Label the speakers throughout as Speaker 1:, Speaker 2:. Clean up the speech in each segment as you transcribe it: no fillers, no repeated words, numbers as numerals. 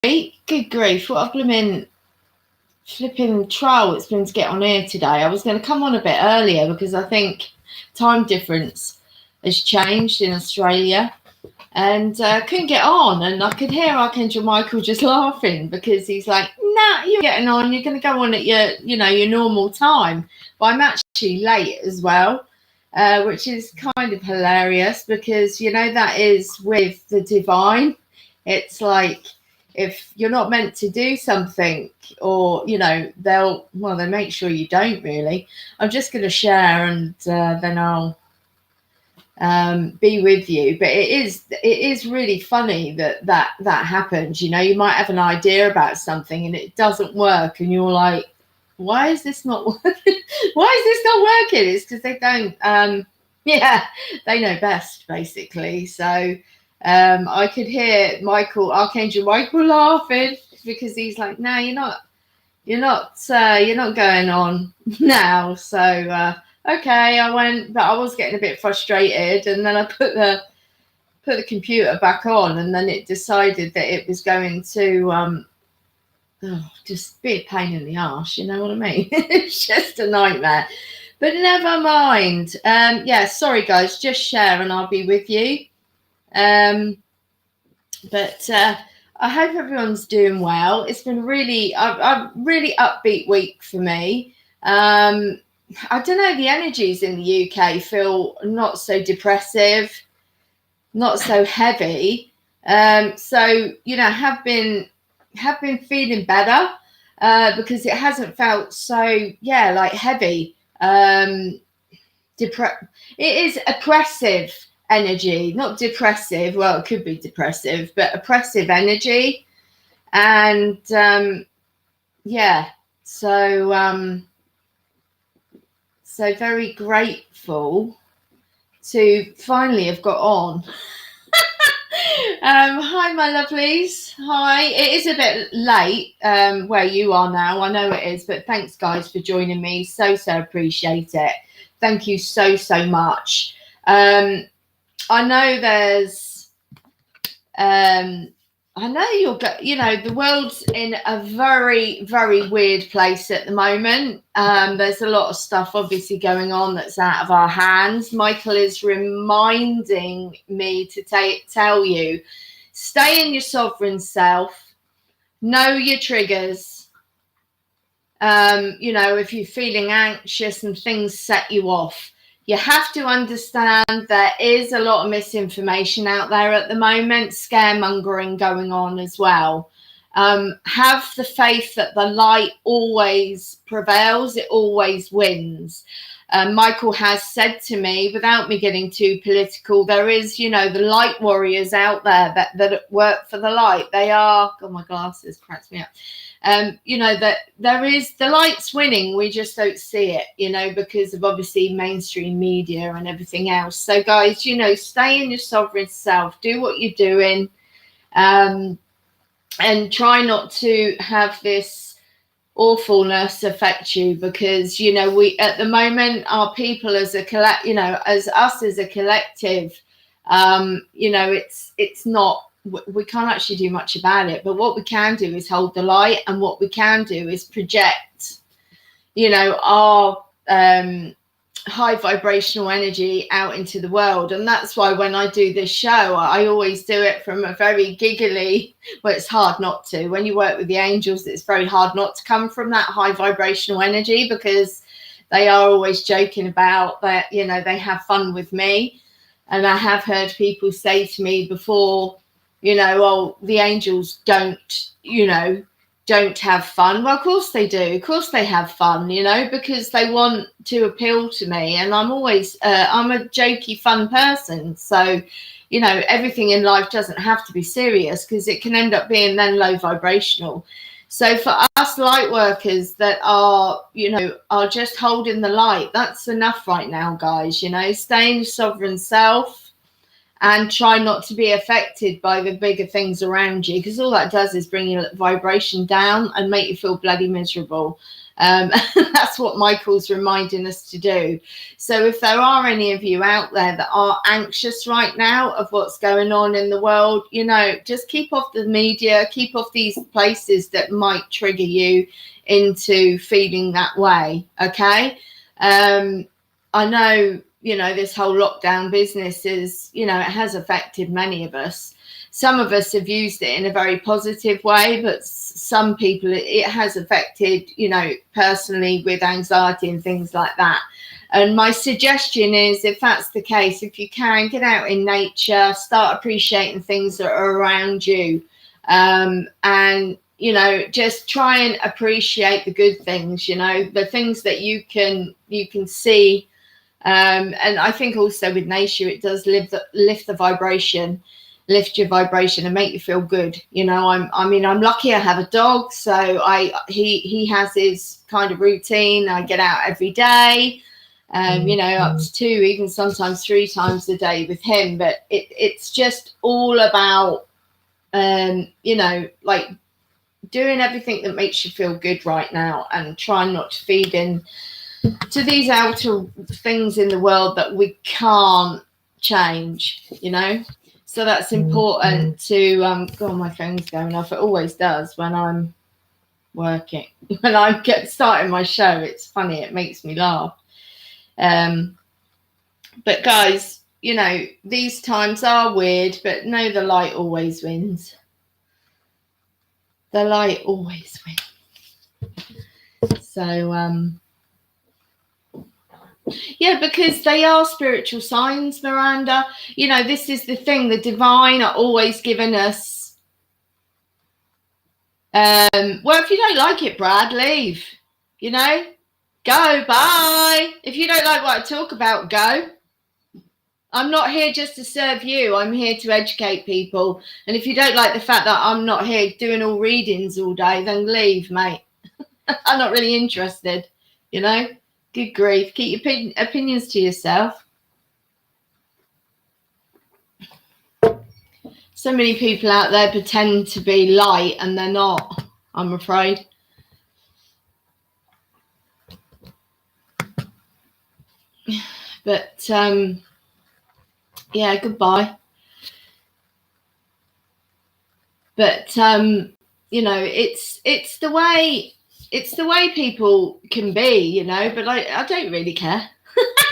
Speaker 1: Good grief, what a blooming flipping trial it's been to get on here today. I was going to come on a bit earlier because I think time difference has changed in Australia, and couldn't get on, and I could hear Archangel Michael just laughing because he's like, nah, you're getting on, you're going to go on at your normal time. But I'm actually late as well, which is kind of hilarious because that is with the divine. It's like, if you're not meant to do something, or they'll make sure you don't. Really, I'm just going to share, and then I'll be with you. But it is really funny that happens. You might have an idea about something and it doesn't work, and you're like, why is this not working? Why is this not working? It's because they don't they know best, basically. So I could hear Archangel Michael laughing because he's like, no, you're not going on now. So okay, I went, but I was getting a bit frustrated, and then I put the computer back on, and then it decided that it was going to just be a pain in the arse, you know what I mean? It's just a nightmare. But never mind. Sorry guys, just share and I'll be with you. But I hope everyone's doing well. It's been a really upbeat week for me. I don't know, the energies in the UK feel not so depressive, not so heavy. So have been feeling better because it hasn't felt so like heavy. It is oppressive energy, not depressive. Well, it could be depressive, but oppressive energy. And so very grateful to finally have got on. Hi my lovelies. Hi. It is a bit late where you are now, I know it is, but thanks guys for joining me. So appreciate it. Thank you so much. I know there's I know the world's in a very weird place at the moment. There's a lot of stuff obviously going on that's out of our hands. Michael is reminding me to tell you, stay in your sovereign self, know your triggers. If you're feeling anxious and things set you off, you have to understand there is a lot of misinformation out there at the moment, scaremongering going on as well. Have the faith that the light always prevails, it always wins. Michael has said to me, without me getting too political, there is, the light warriors out there that work for the light. They are, God, my glasses cracks me up. That there is, the light's winning, we just don't see it, because of obviously mainstream media and everything else. So guys, stay in your sovereign self, do what you're doing, and try not to have this awfulness affect you, because we at the moment, our people as a as us as a collective, it's not, we can't actually do much about it. But what we can do is hold the light, and what we can do is project our high vibrational energy out into the world. And that's why when I do this show, I always do it from a very giggly, well, it's hard not to. When you work with the angels, it's very hard not to come from that high vibrational energy, because they are always joking about that, they have fun with me. And I have heard people say to me before, well, the angels don't have fun. Well, of course they do. Of course they have fun, because they want to appeal to me. And I'm always, I'm a jokey, fun person. So, everything in life doesn't have to be serious, because it can end up being then low vibrational. So for us light workers that are, are just holding the light, that's enough right now, guys. Stay in your sovereign self and try not to be affected by the bigger things around you, because all that does is bring your vibration down and make you feel bloody miserable. That's what Michael's reminding us to do. So if there are any of you out there that are anxious right now of what's going on in the world, you know, just keep off the media, keep off these places that might trigger you into feeling that way. Okay. I know, you know, this whole lockdown business is, you know, it has affected many of us. Some of us have used it in a very positive way, but some people it has affected, you know, personally with anxiety and things like that. And my suggestion is, if that's the case, if you can, get out in nature, start appreciating things that are around you, and, you know, just try and appreciate the good things, you know, the things that you can see. And I think also with nature, it does lift the vibration, lift your vibration and make you feel good. You know, I'm lucky I have a dog, so he has his kind of routine. I get out every day, you know, up to 2, even sometimes 3 times a day with him. But it's just all about, you know, like doing everything that makes you feel good right now, and trying not to feed in to these outer things in the world that we can't change, you know. So that's important to God, my phone's going off. It always does when I'm working. When I get starting my show, it's funny, it makes me laugh. But guys, you know, these times are weird, but know the light always wins. The light always wins. So yeah, because they are spiritual signs, Miranda. You know, this is the thing. The divine are always giving us. Well, if you don't like it, Brad, leave. You know, go, bye. If you don't like what I talk about, go. I'm not here just to serve you. I'm here to educate people. And if you don't like the fact that I'm not here doing all readings all day, then leave, mate. I'm not really interested, you know. Good grief. Keep your opinions to yourself. So many people out there pretend to be light and they're not, I'm afraid. But yeah, goodbye. But you know, it's the way people can be, you know, but I don't really care.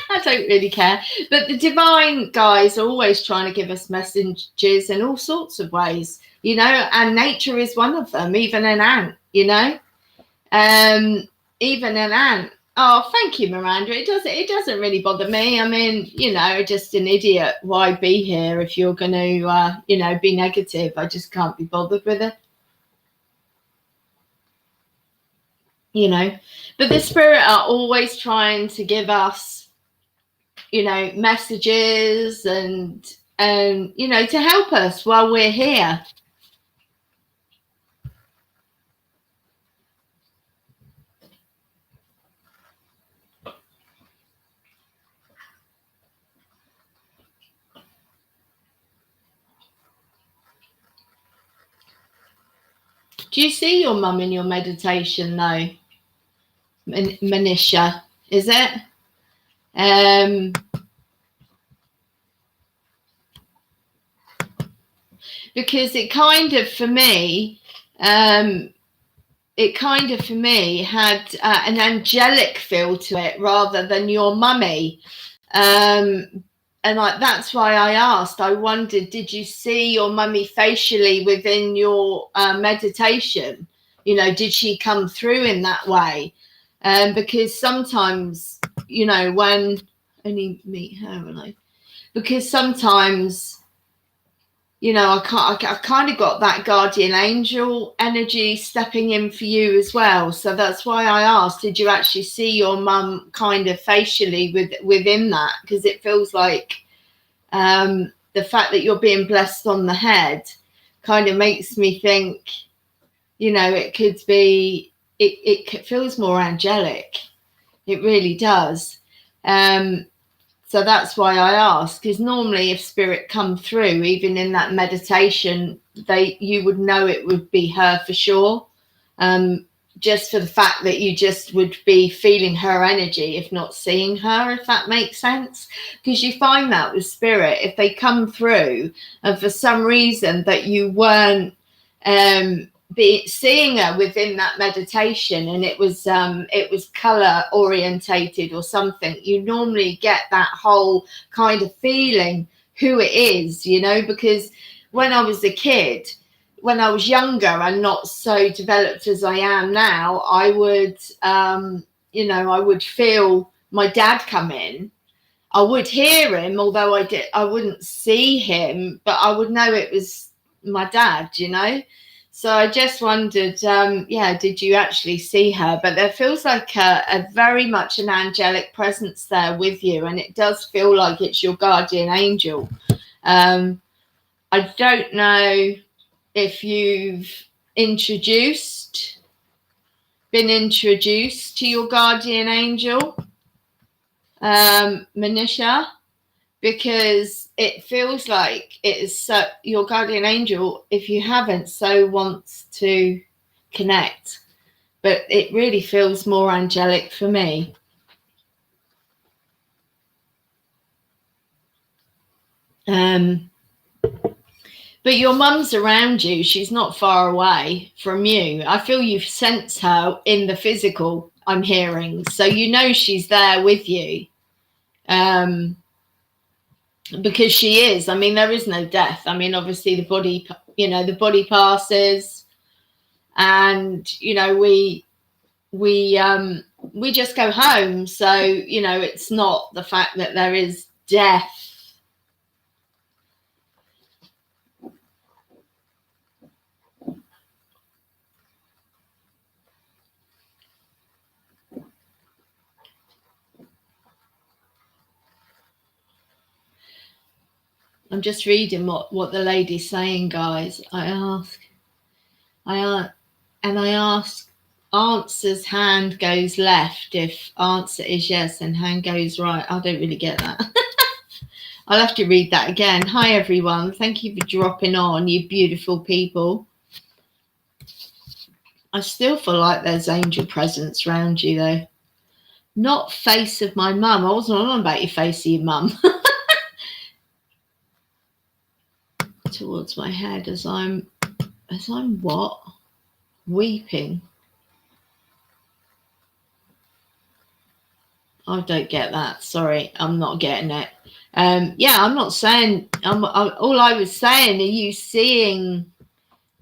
Speaker 1: I don't really care. But the divine guys are always trying to give us messages in all sorts of ways, you know, and nature is one of them, even an ant, you know. Even an ant. Oh, thank you, Miranda. It doesn't really bother me. I mean, you know, just an idiot. Why be here if you're going to, you know, be negative? I just can't be bothered with it. You know, but the spirit are always trying to give us, you know, messages and you know, to help us while we're here. Do you see your mum in your meditation though? Manisha, is it? Because it kind of for me had an angelic feel to it rather than your mummy. And like that's why I asked. I wondered, did you see your mummy facially within your meditation? You know, did she come through in that way? Because sometimes, you know, when only meet her, and I, because sometimes, you know, I kind of got that guardian angel energy stepping in for you as well. So that's why I asked, did you actually see your mum kind of facially within that? Because it feels like the fact that you're being blessed on the head kind of makes me think, you know, it could be, it feels more angelic. It really does. So that's why I ask, because normally if spirit come through, even in that meditation, you would know it would be her for sure. just for the fact that you just would be feeling her energy if not seeing her, if that makes sense. Because you find that with spirit, if they come through and for some reason that you weren't seeing her within that meditation, and it was color orientated or something, you normally get that whole kind of feeling who it is, you know. Because when I was a kid, when I was younger and not so developed as I am now, I would, I would feel my dad come in. I would hear him, although I wouldn't see him, but I would know it was my dad, you know. So I just wondered, did you actually see her? But there feels like a very much an angelic presence there with you, and it does feel like it's your guardian angel. I don't know if you've been introduced to your guardian angel, Manisha, because it feels like it is your guardian angel, if you haven't, so wants to connect, but it really feels more angelic for me. But your mum's around you. She's not far away from you. I feel you sense her in the physical, I'm hearing. So you know she's there with you. Because she is. I mean, there is no death. I mean, obviously the body passes. And, we just go home. So, it's not the fact that there is death. I'm just reading what the lady's saying, guys. I ask, answers hand goes left. If answer is yes, and hand goes right. I don't really get that. I'll have to read that again. Hi, everyone. Thank you for dropping on, you beautiful people. I still feel like there's angel presence around you, though. Not face of my mum. I wasn't on about your face of your mum. Towards my head as I'm what? Weeping. I don't get that. Sorry, I'm not getting it. I'm not saying. All I was saying,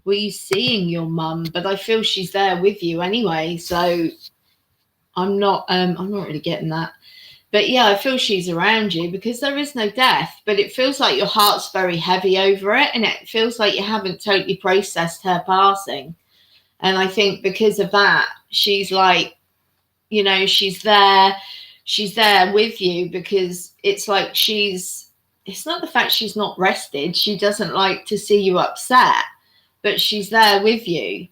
Speaker 1: were you seeing your mum? But I feel she's there with you anyway. So I'm not really getting that. But yeah, I feel she's around you because there is no death. But it feels like your heart's very heavy over it, and it feels like you haven't totally processed her passing. And I think because of that, she's like, she's there with you, because it's like it's not the fact she's not rested. She doesn't like to see you upset, but she's there with you.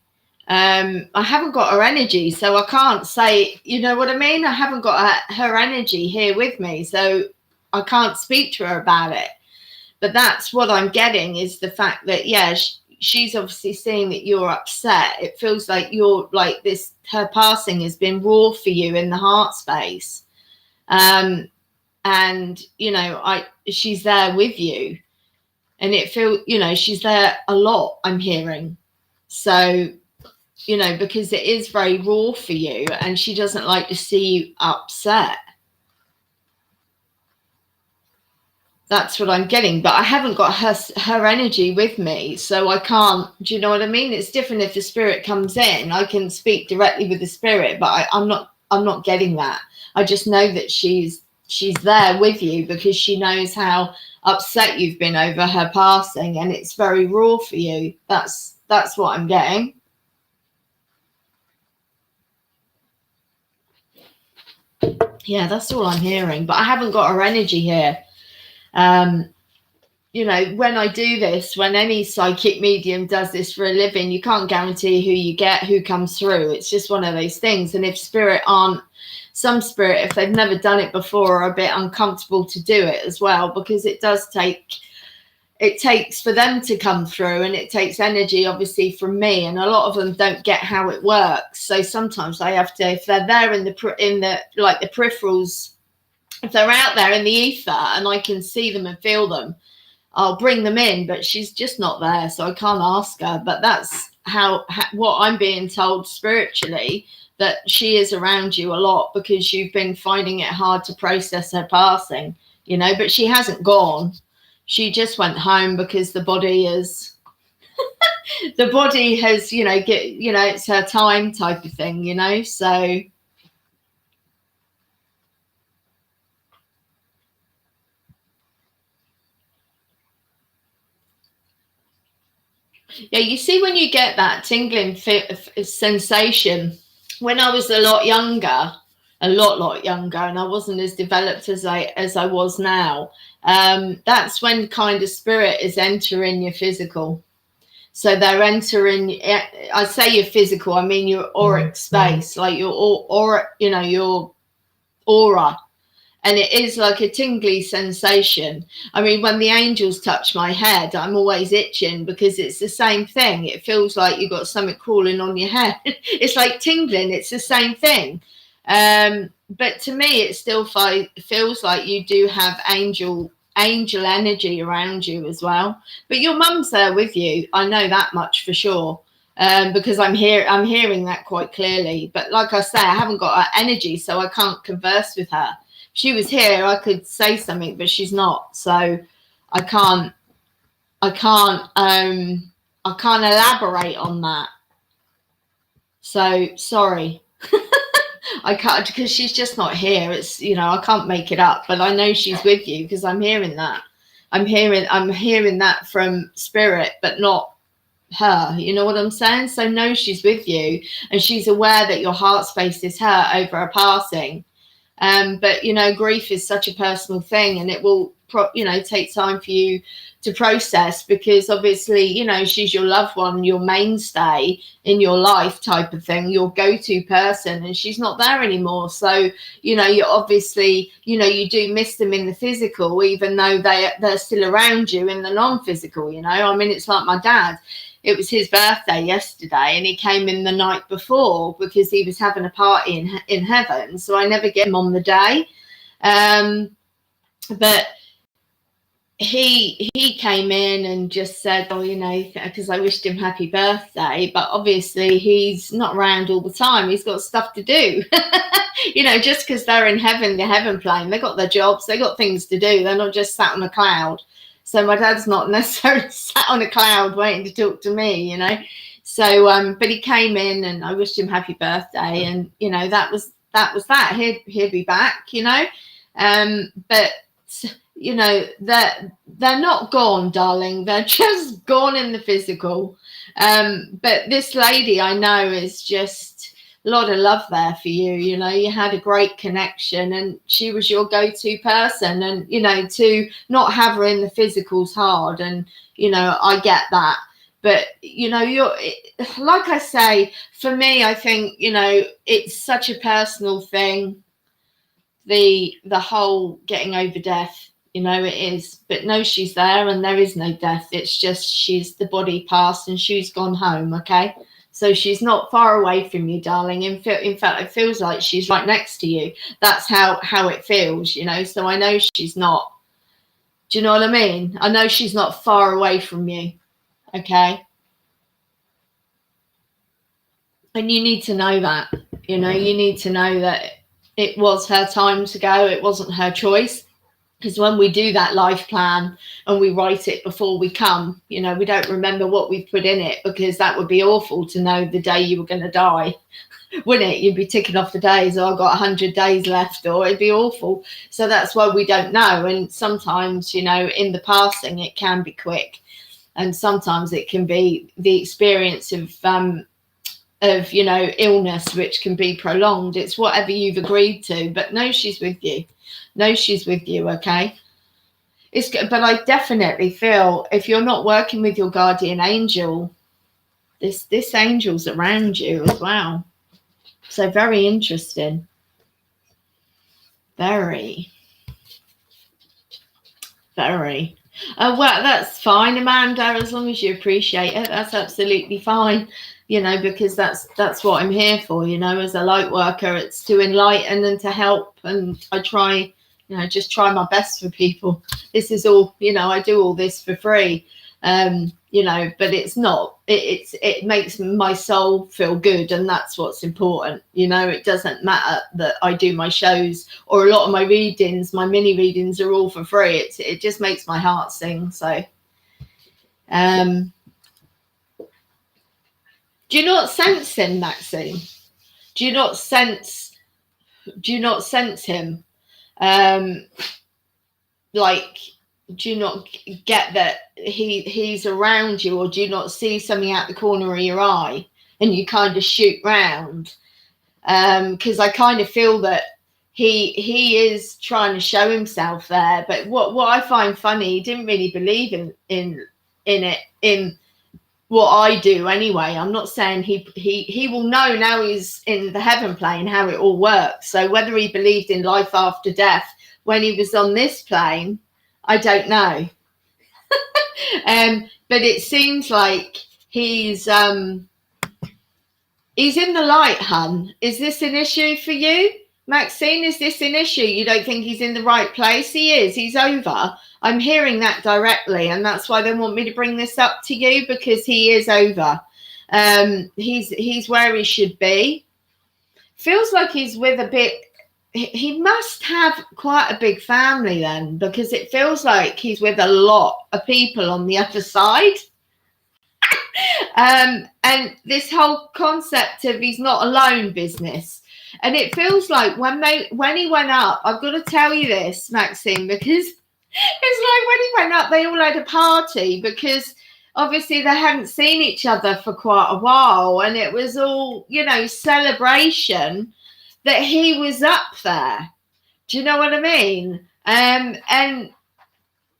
Speaker 1: I haven't got her energy, so I can't say, you know what I mean? I haven't got her energy here with me, so I can't speak to her about it. But that's what I'm getting, is the fact that, she's obviously seeing that you're upset. It feels like you're like this, her passing has been raw for you in the heart space. And, she's there with you, and it feels, she's there a lot, I'm hearing. So, because it is very raw for you, and she doesn't like to see you upset. That's what I'm getting, but I haven't got her energy with me, so I can't. Do you know what I mean? It's different if the spirit comes in. I can speak directly with the spirit, but I'm not getting that. I just know that she's there with you because she knows how upset you've been over her passing, and it's very raw for you. That's what I'm getting. Yeah, that's all I'm hearing, but I haven't got her energy here. When I do this, when any psychic medium does this for a living, you can't guarantee who you get, who comes through. It's just one of those things. And if some spirit, if they've never done it before, are a bit uncomfortable to do it as well, because it does take it takes for them to come through, and it takes energy obviously from me, and a lot of them don't get how it works. So sometimes I have to, if they're there in the like the peripherals, if they're out there in the ether and I can see them and feel them, I'll bring them in, but she's just not there, so I can't ask her. But that's how what I'm being told spiritually, that she is around you a lot because you've been finding it hard to process her passing, you know. But she hasn't gone. She just went home because the body has, you know, it's her time type of thing, you know. So yeah, you see, when you get that tingling sensation, when I was a lot younger, a lot younger, and I wasn't as developed as I was now, that's when kind of spirit is entering your physical. So they're entering, I say your physical, I mean your auric space, like your aura, you know, your aura. And it is like a tingly sensation. I mean, when the angels touch my head, I'm always itching because it's the same thing. It feels like you've got something crawling on your head. It's like tingling. It's the same thing. But to me, it still feels like you do have angel energy around you as well. But your mum's there with you. I know that much for sure. Because I'm hearing that quite clearly. But like I say, I haven't got her energy, so I can't converse with her. If she was here, I could say something, but she's not, so I can't elaborate on that. So sorry. I can't, because she's just not here. It's, you know, I can't make it up, but I know she's with you because I'm hearing that. I'm hearing that from spirit, but not her. You know what I'm saying? So no, she's with you, and she's aware that your heart space is her over a passing. But you know, grief is such a personal thing, and it will take time for you to process, because obviously, you know, she's your loved one, your mainstay in your life type of thing, your go-to person, and she's not there anymore. So, you know, you obviously, you know, you do miss them in the physical, even though they're still around you in the non-physical, you know. I mean, it's like my dad. It was his birthday yesterday, and he came in the night before because he was having a party in heaven. So I never get him on the day. But he came in and just said, oh, you know, because I wished him happy birthday. But obviously he's not around all the time. He's got stuff to do. You know, just because they're in heaven, the heaven plane, they got their jobs, they got things to do. They're not just sat on a cloud. So my dad's not necessarily sat on a cloud waiting to talk to me, you know. So, but he came in and I wished him happy birthday, and you know, that was that. He'd be back, you know. But you know, they're not gone, darling. They're just gone in the physical. But this lady I know is just a lot of love there for you. You know, you had a great connection, and she was your go-to person. And you know, to not have her in the physical's hard, and you know, I get that. But you know, like I say, for me, I think, you know, it's such a personal thing. The whole getting over death, you know, it is. But no, she's there, and there is no death. It's just she's the body passed and she's gone home. Okay. So she's not far away from you, darling. In fact, it feels like she's right next to you. That's how it feels, you know. So I know she's not. Do you know what I mean? I know she's not far away from you. Okay. And you need to know that. You know, you need to know that it was her time to go. It wasn't her choice. Because when we do that life plan and we write it before we come, you know, we don't remember what we put in it, because that would be awful to know the day you were going to die, wouldn't it? You'd be ticking off the days. Oh, I've got 100 days left, or it'd be awful. So that's why we don't know. And sometimes, you know, in the passing, it can be quick. And sometimes it can be the experience of, you know, illness, which can be prolonged. It's whatever you've agreed to. But no, she's with you. No, she's with you, okay? But I definitely feel if you're not working with your guardian angel, this angel's around you as well. So very interesting. Very. Well, that's fine, Amanda, as long as you appreciate it, that's absolutely fine, you know, because that's what I'm here for, you know, as a light worker. It's to enlighten and to help, and I try, you know, just try my best for people. This is all, you know, I do all this for free. You know, but it's not, it makes my soul feel good, and that's what's important. You know, it doesn't matter that I do my shows or a lot of my readings, my mini readings are all for free. It just makes my heart sing. So do you not sense him, Maxine? Do you not sense him? Like, do you not get that he's around you, or do you not see something out the corner of your eye and you kind of shoot round? Because I kind of feel that he is trying to show himself there. But what I find funny, he didn't really believe in what I do anyway. I'm not saying he will know now he's in the heaven plane how it all works. So whether he believed in life after death when he was on this plane, I don't know. But it seems like he's in the light, hun. Is this an issue for you, Maxine? Is this an issue? You don't think he's in the right place? He is. He's over. I'm hearing that directly, and that's why they want me to bring this up to you, because he is over. He's where he should be. Feels like he's with a bit. He must have quite a big family then, because it feels like he's with a lot of people on the other side. And this whole concept of he's not alone business. And it feels like when he went up, I've got to tell you this, Maxine, because it's like when he went up, they all had a party, because obviously they hadn't seen each other for quite a while. And it was all, you know, celebration that he was up there. Do you know what I mean? And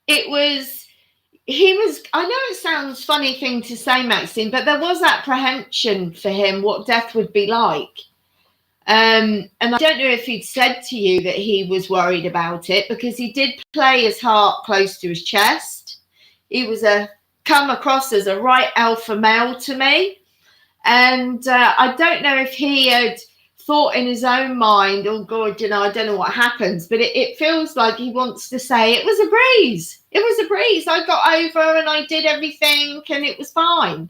Speaker 1: it was, I know it sounds funny thing to say, Maxine, but there was apprehension for him what death would be like. And I don't know if he'd said to you that he was worried about it, because he did play his heart close to his chest. He was come across as a right alpha male to me. And I don't know if he had thought in his own mind, oh God, you know, I don't know what happens, but it feels like he wants to say it was a breeze. It was a breeze. I got over and I did everything and it was fine.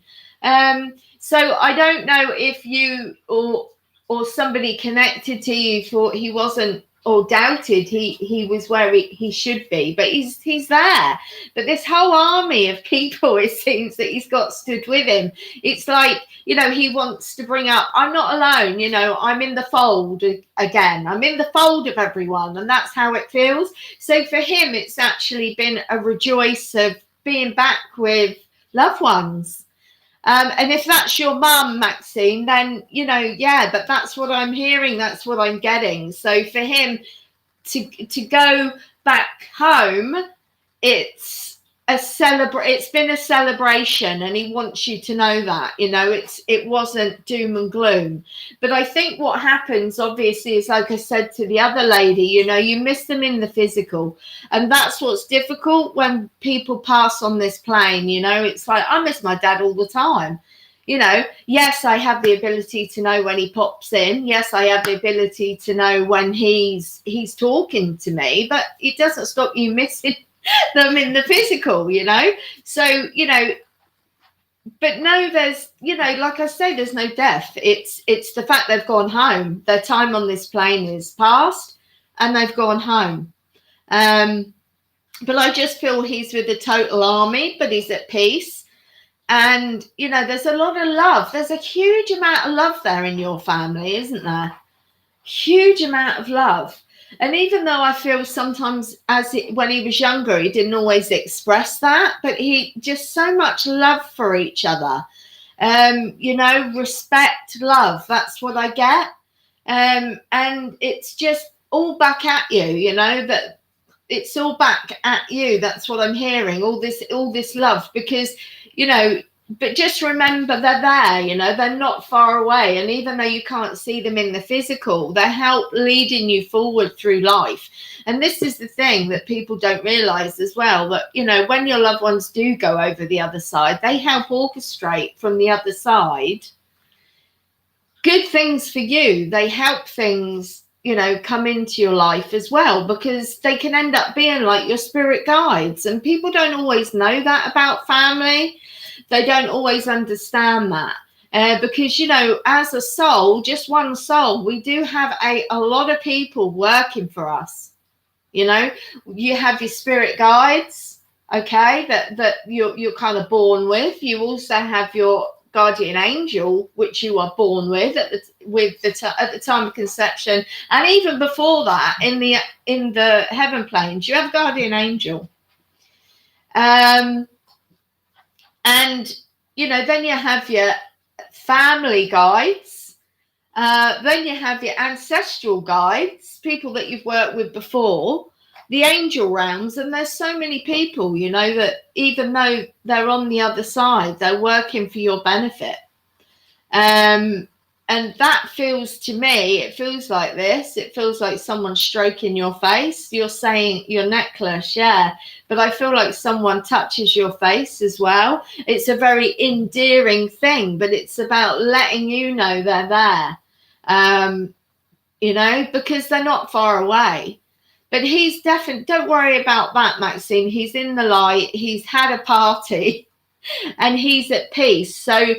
Speaker 1: So I don't know if you or somebody connected to you thought he wasn't, or doubted he was where he should be, but he's there. But this whole army of people, it seems that he's got stood with him. It's like, you know, he wants to bring up, I'm not alone, you know, I'm in the fold again. I'm in the fold of everyone, and that's how it feels. So for him, it's actually been a rejoice of being back with loved ones. And if that's your mum, Maxine, then, you know, yeah, but that's what I'm hearing. That's what I'm getting. So for him to go back home, it's been a celebration, and he wants you to know that, you know, it wasn't doom and gloom. But I think what happens, obviously, is, like I said to the other lady, you know, you miss them in the physical, and that's what's difficult when people pass on this plane. You know, it's like, I miss my dad all the time. You know, yes, I have the ability to know when he pops in. Yes, I have the ability to know when he's talking to me, but it doesn't stop you missing them in the physical, you know. So, you know, but no, there's, you know, like I say, there's no death. It's the fact they've gone home. Their time on this plane is past and they've gone home. But I just feel he's with the total army, but he's at peace. And, you know, there's a lot of love. There's a huge amount of love there in your family, isn't there? Huge amount of love. And even though I feel sometimes when he was younger, he didn't always express that, but he just so much love for each other. You know, respect, love. That's what I get. And it's just all back at you, you know, that it's all back at you. That's what I'm hearing. All this love, because, you know, but just remember they're there, you know, they're not far away. And even though you can't see them in the physical, they help leading you forward through life. And this is the thing that people don't realize as well, that, you know, when your loved ones do go over the other side, they help orchestrate from the other side good things for you. They help things, you know, come into your life as well, because they can end up being like your spirit guides. And people don't always know that about family. They don't always understand that. Because, you know, as a soul, just one soul, we do have a lot of people working for us. You know, you have your spirit guides, okay, that you're kind of born with. You also have your guardian angel, which you are born with at the time of conception, and even before that, in the heaven planes, you have a guardian angel. And you know, then you have your family guides, then you have your ancestral guides, people that you've worked with before, the angel realms. And there's so many people, you know, that even though they're on the other side, they're working for your benefit. And that feels, to me, it feels like this. It feels like someone stroking your face. You're saying your necklace, yeah, but I feel like someone touches your face as well. It's a very endearing thing, but it's about letting you know they're there, you know, because they're not far away. But he's definitely, don't worry about that, Maxine. He's in the light. He's had a party. And he's at peace. So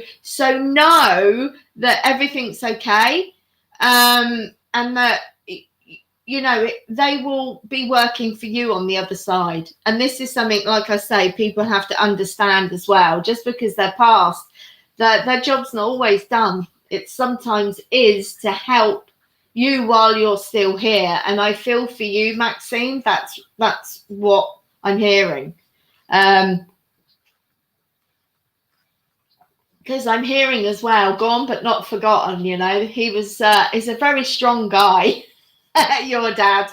Speaker 1: know that everything's okay, and that, you know, they will be working for you on the other side. And this is something, like I say, people have to understand as well. Just because they're past, their job's not always done. It sometimes is to help you while you're still here. And I feel for you, Maxine. That's what I'm hearing. Because I'm hearing as well, gone but not forgotten, you know. He's a very strong guy, your dad.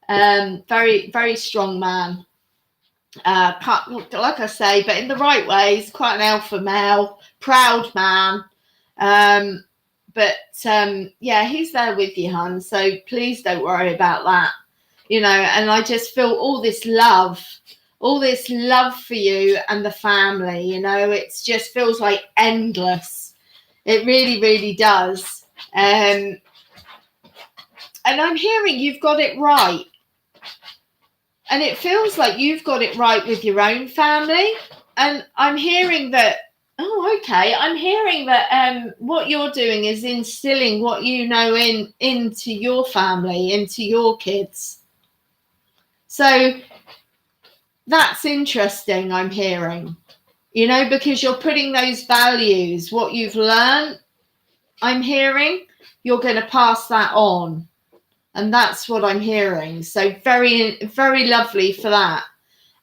Speaker 1: Very, very strong man. Like I say, but in the right way. He's quite an alpha male, proud man. Yeah, he's there with you, hon. So please don't worry about that, you know. And I just feel all this love for you and the family, you know. It just feels like endless. It really, really does. And I'm hearing you've got it right. And it feels like you've got it right with your own family. And I'm hearing that, oh, okay. I'm hearing that what you're doing is instilling what you know into your family, into your kids. So that's interesting, I'm hearing, you know, because you're putting those values, what you've learned, I'm hearing, you're going to pass that on. And that's what I'm hearing. So very, very lovely for that.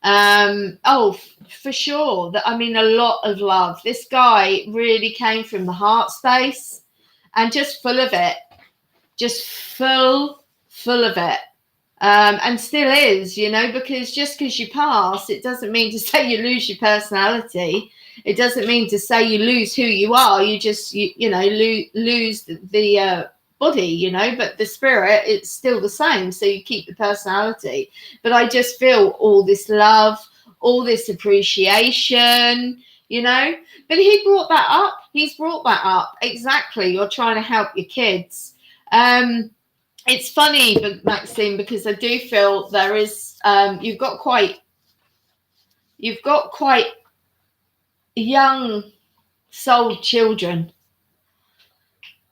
Speaker 1: Oh, for sure. I mean, a lot of love. This guy really came from the heart space and just full of it. Just full of it. And still is, you know, because just because you pass, it doesn't mean to say you lose your personality. It doesn't mean to say you lose who you are. You just, you know, lose the body, you know, but the spirit, it's still the same. So you keep the personality. But I just feel all this love, all this appreciation, you know. But he brought that up. He's brought that up. Exactly. You're trying to help your kids. It's funny, Maxine, because I do feel there is, you've got quite young soul children.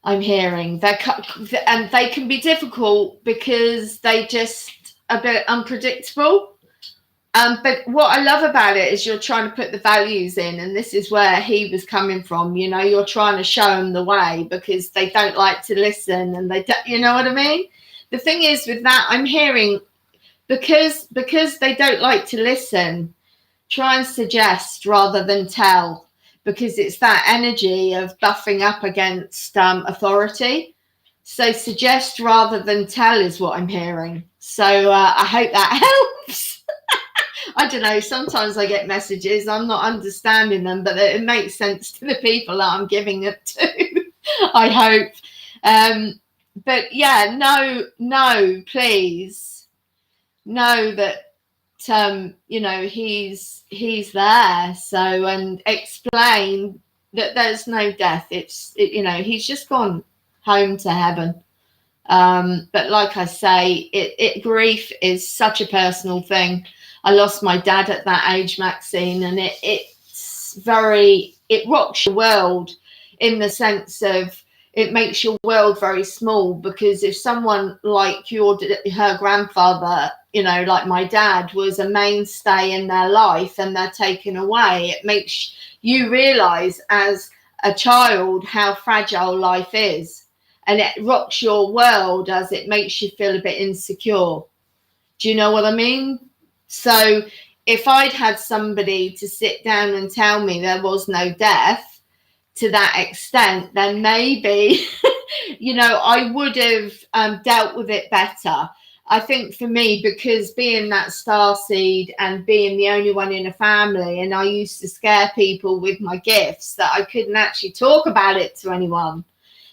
Speaker 1: I'm hearing and they can be difficult because they just a bit unpredictable. But what I love about it is you're trying to put the values in, and this is where he was coming from. You know, you're trying to show them the way because they don't like to listen, and they don't, you know what I mean? The thing is with that, I'm hearing because they don't like to listen, try and suggest rather than tell, because it's that energy of buffing up against authority. So suggest rather than tell is what I'm hearing. So I hope that helps. I don't know, sometimes I get messages, I'm not understanding them, but it makes sense to the people that I'm giving it to. I hope. But yeah, no, please know that he's there. So, and explain that there's no death. He's just gone home to heaven. But like I say, grief is such a personal thing. I lost my dad at that age, Maxine, and it rocks your world in the sense of it makes your world very small, because if someone like her grandfather, like my dad, was a mainstay in their life and they're taken away, it makes you realize as a child how fragile life is. And it rocks your world as it makes you feel a bit insecure. Do you know what I mean? So if I'd had somebody to sit down and tell me there was no death to that extent, then maybe, I would have dealt with it better. I think for me, because being that starseed and being the only one in a family, and I used to scare people with my gifts, that I couldn't actually talk about it to anyone.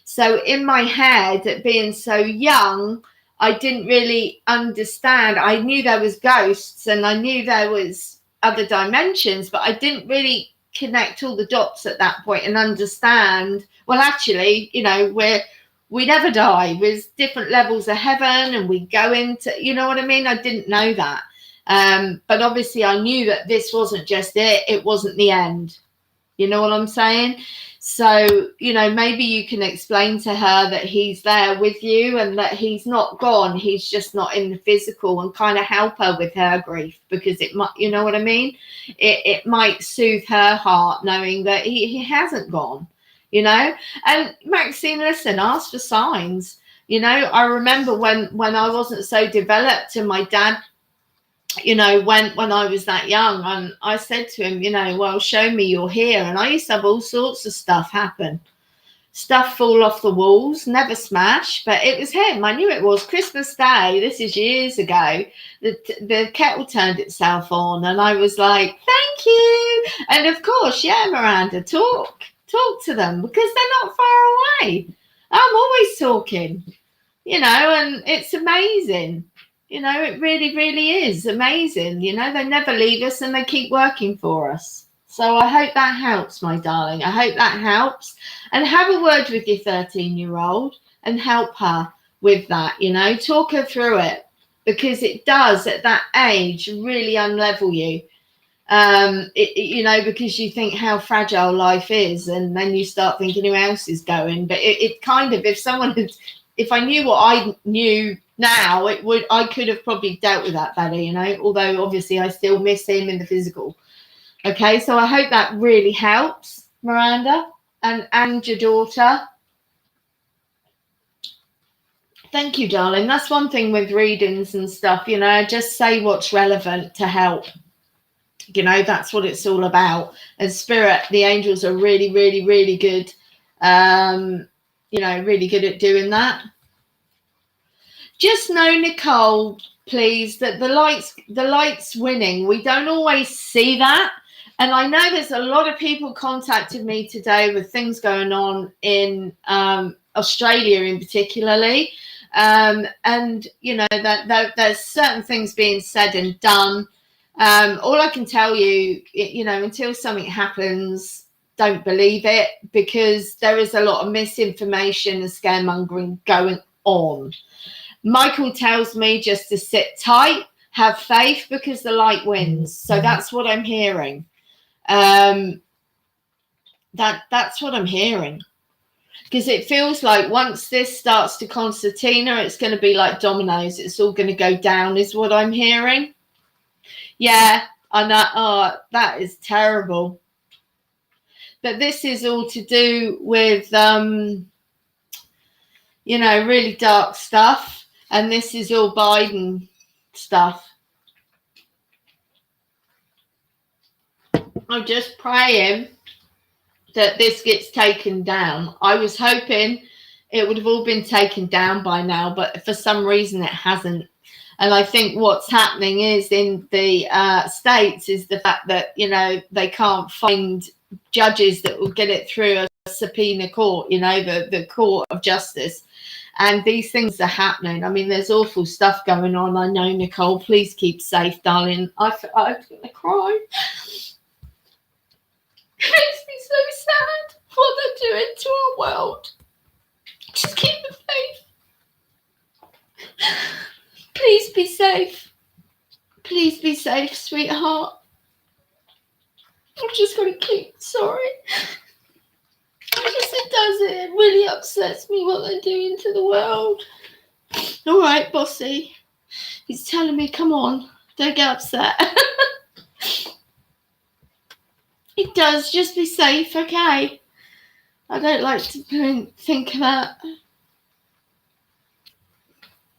Speaker 1: So in my head, being so young, I didn't really understand. I knew there was ghosts and I knew there was other dimensions, but I didn't really connect all the dots at that point and understand, well, actually, we never die. There's different levels of heaven and we go into, you know what I mean? I didn't know that. But obviously I knew that this wasn't just it. It wasn't the end. You know what I'm saying? So, maybe you can explain to her that he's there with you and that he's not gone. He's just not in the physical, and kind of help her with her grief, because it might, you know what I mean? It might soothe her heart knowing that he hasn't gone, And Maxine, listen, ask for signs. I remember when I wasn't so developed and my dad, when I was that young, and I said to him, well, show me you're here. And I used to have all sorts of stuff happen. Stuff fall off the walls, never smash, but it was him. I knew it was. Christmas Day, this is years ago, the kettle turned itself on and I was like, thank you. And of course, yeah, Miranda, talk to them, because they're not far away. I'm always talking, and it's amazing. It really, really is amazing. They never leave us and they keep working for us. So I hope that helps, my darling. I hope that helps. And have a word with your 13-year-old and help her with that, talk her through it, because it does at that age really unlevel you. Because you think how fragile life is, and then you start thinking who else is going. But it kind of, if I knew what I knew now, I could have probably dealt with that better, although obviously I still miss him in the physical. Okay, so I hope that really helps, Miranda, and your daughter. Thank you, darling. That's one thing with readings and stuff, just say what's relevant to help. That's what it's all about. And spirit, the angels are really, really, really good. Really good at doing that. Just know, Nicole, please, that the light's winning. We don't always see that. And I know there's a lot of people contacted me today with things going on in Australia in particularly. And, that there's certain things being said and done. All I can tell you, until something happens, don't believe it, because there is a lot of misinformation and scaremongering going on. Michael tells me just to sit tight, have faith, because the light wins. So that's what I'm hearing. That's what I'm hearing. Because it feels like once this starts to concertina, it's going to be like dominoes. It's all going to go down, is what I'm hearing. Yeah, I know. Oh, that is terrible. But this is all to do with, really dark stuff. And this is all Biden stuff. I'm just praying that this gets taken down. I was hoping it would have all been taken down by now, but for some reason it hasn't. And I think what's happening is in the States is the fact that, you know, they can't find judges that will get it through a subpoena court, you know, the court of justice. And these things are happening. I mean, there's awful stuff going on. I know, Nicole. Please keep safe, darling. I'm going to cry. It makes me so sad what they're doing to our world. Just keep the faith. Please be safe. Please be safe, sweetheart. I'm just going to keep sorry. It really upsets me what they're doing to the world. All right, bossy. He's telling me, come on, don't get upset. It does. Just be safe, okay? I don't like to think of that.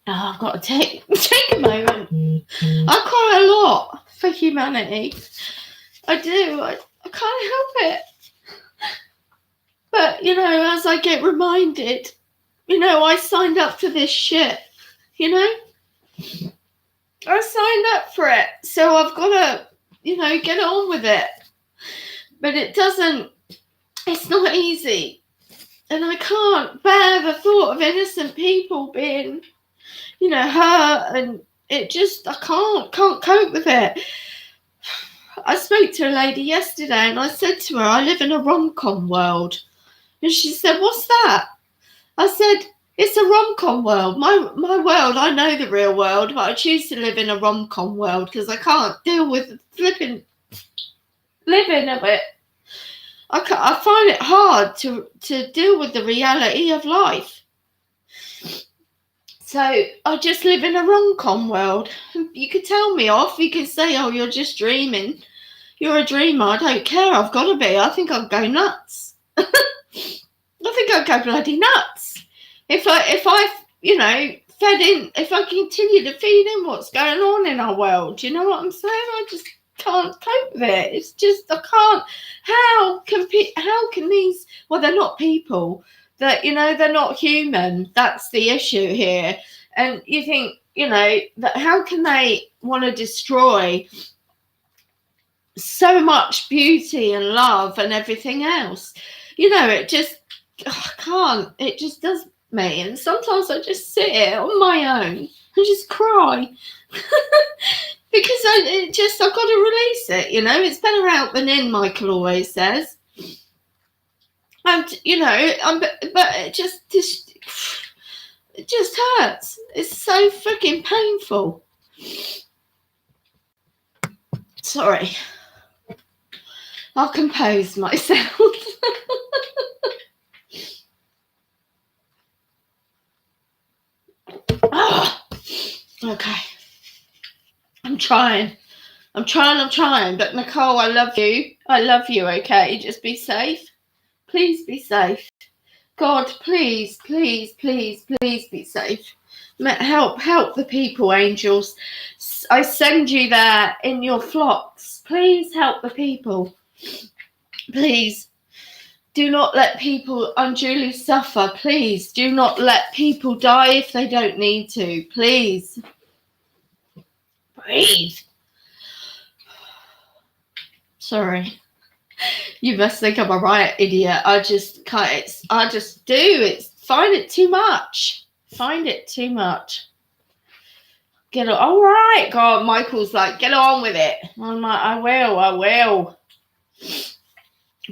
Speaker 1: Oh, I've got to take a moment. I cry a lot for humanity. I do. I can't help it. But, you know, as I get reminded, you know, I signed up for this shit, you know? I signed up for it. So I've got to, you know, get on with it. But it's not easy. And I can't bear the thought of innocent people being, you know, hurt. And it just, I can't cope with it. I spoke to a lady yesterday and I said to her, I live in a rom-com world. And she said, what's that? I said, it's a rom-com world. My world, I know the real world, but I choose to live in a rom-com world because I can't deal with flipping living of it. I find it hard to deal with the reality of life. So I just live in a rom-com world. You could tell me off. You could say, oh, you're just dreaming. You're a dreamer. I don't care. I've got to be. I think I'll go nuts. I think I'd go bloody nuts if I you know if I continue to feed in what's going on in our world. You know what I'm saying? I just can't cope with it. It's just I can't. How can these? Well, they're not people. That, you know, they're not human. That's the issue here. And you think, you know, that how can they want to destroy so much beauty and love and everything else? You know, it just, I can't. It just does me. And sometimes I just sit here on my own and just cry. Because I've got to release it, you know. It's better out than in, Michael always says. And, you know, but it just hurts. It's so freaking painful. Sorry. I'll compose myself. Okay. I'm trying. But Nicole, I love you. Okay? Just be safe. Please be safe. God, please be safe. Help the people, angels. I send you there in your flocks. Please help the people. Please. Do not let people unduly suffer. Please. Do not let people die if they don't need to. Please. Breathe. Sorry. You must think I'm a riot idiot. I just can't. I just do. Find it too much. Get on. All right, God. Michael's like, get on with it. I'm like, I will.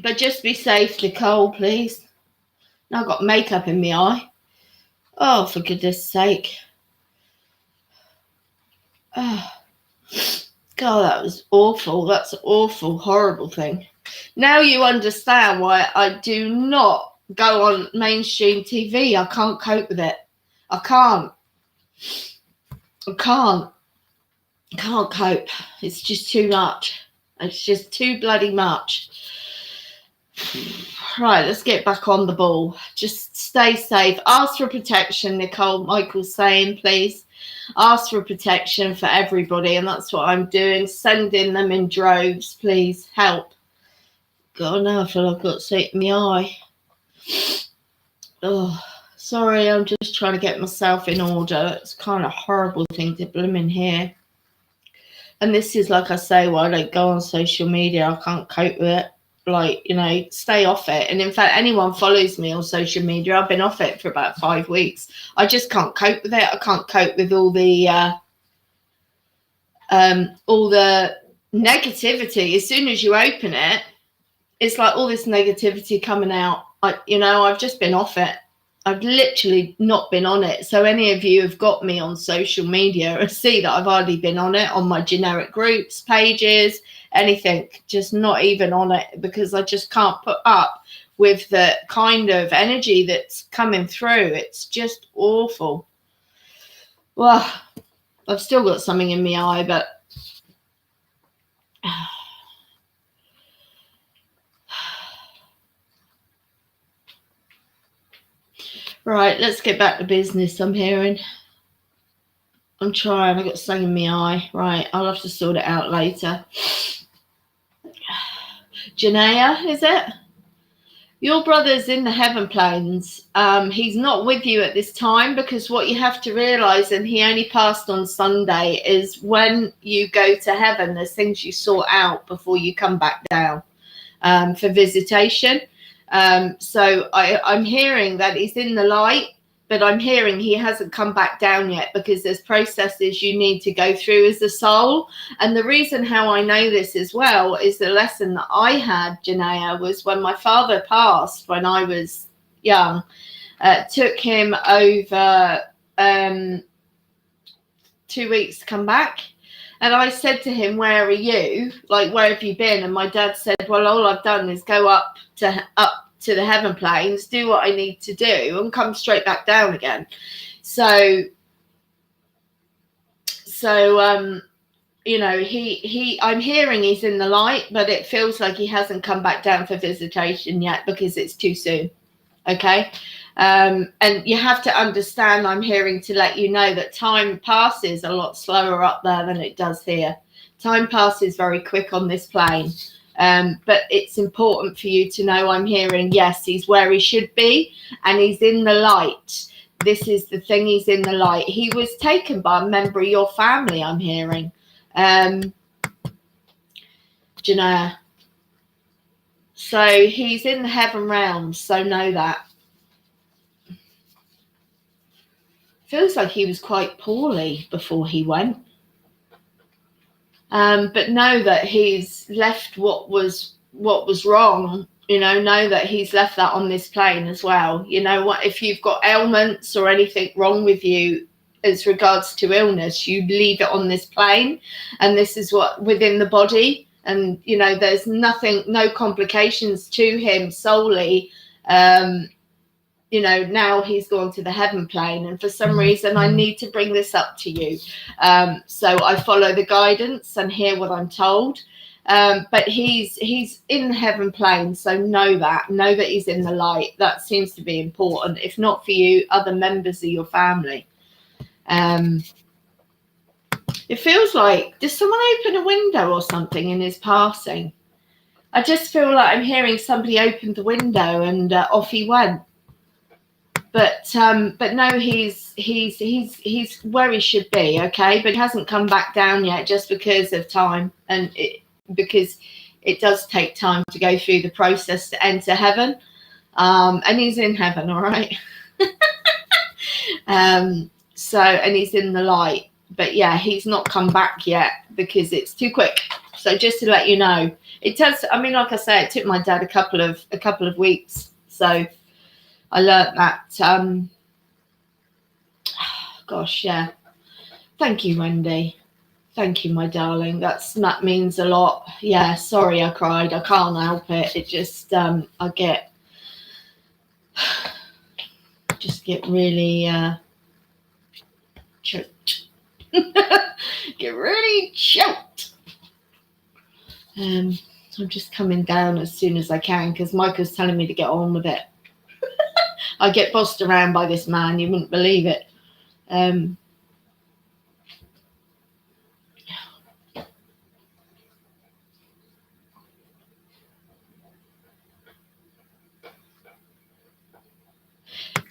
Speaker 1: But just be safe, Nicole, please. Now I've got makeup in my eye. Oh, for goodness sake. Oh, God, that was awful. That's an awful, horrible thing. Now you understand why I do not go on mainstream TV. I can't cope with it. I can't cope. It's just too much. It's just too bloody much. Right, let's get back on the ball. Just stay safe. Ask for protection, Nicole. Michael's saying, please. Ask for protection for everybody, and that's what I'm doing. Sending them in droves, please. Help. God, now I feel like I've got something in my eye. Oh, Sorry, I'm just trying to get myself in order. It's kind of a horrible thing to blooming hear. And this is, like I say, why I don't go on social media. I can't cope with it. Like, you know, stay off it. And in fact, anyone follows me on social media, I've been off it for about 5 weeks. I just can't cope with it. I can't cope with all the negativity. As soon as you open it, it's like all this negativity coming out. I've just been off it. I've literally not been on it. So any of you have got me on social media see that I've hardly been on it, on my generic groups, pages, anything, just not even on it, because I just can't put up with the kind of energy that's coming through. It's just awful. Well, I've still got something in my eye, but right, let's get back to business. I'm hearing. I'm trying. I got something in my eye. Right, I'll have to sort it out later. Janaea, is it? Your brother's in the heaven planes. He's not with you at this time, because what you have to realize, and he only passed on Sunday, is when you go to heaven, there's things you sort out before you come back down for visitation. So I'm hearing that he's in the light, but I'm hearing he hasn't come back down yet, because there's processes you need to go through as a soul. And the reason how I know this as well is the lesson that I had, Janaea, was when my father passed when I was young. Took him over 2 weeks to come back. And I said to him, where are you? Like, where have you been? And my dad said, well, all I've done is go up to the heaven planes, do what I need to do, and come straight back down again. So you know, I'm hearing he's in the light, but it feels like he hasn't come back down for visitation yet, because it's too soon. Okay. And you have to understand, I'm hearing to let you know that time passes a lot slower up there than it does here. Time passes very quick on this plane. But it's important for you to know, I'm hearing, yes, he's where he should be, and he's in the light. This is the thing, he's in the light. He was taken by a member of your family, I'm hearing. Janaea. So he's in the heaven realms, so know that. Feels like he was quite poorly before he went. But know that he's left what was wrong. Know that he's left that on this plane as well. You know what? If you've got ailments or anything wrong with you as regards to illness, you leave it on this plane, and this is what within the body. And there's nothing, no complications to him solely. Now he's gone to the heaven plane, and for some reason I need to bring this up to you. So I follow the guidance and hear what I'm told. But he's in the heaven plane, so know that he's in the light. That seems to be important, if not for you, other members of your family. It feels like, does someone open a window or something in his passing? I just feel like I'm hearing somebody opened the window and off he went. But no, he's where he should be, okay? But he hasn't come back down yet, just because of time, and because it does take time to go through the process to enter heaven. And he's in heaven, all right. So, and he's in the light, but yeah, he's not come back yet because it's too quick. So just to let you know, it does. I mean, like I say, it took my dad a couple of weeks, so I learnt that. Gosh, yeah. Thank you, Wendy. Thank you, my darling. That means a lot. Yeah, sorry I cried. I can't help it. It just I get really choked. Get really choked. I'm just coming down as soon as I can, because Michael's telling me to get on with it. I get bossed around by this man. You wouldn't believe it.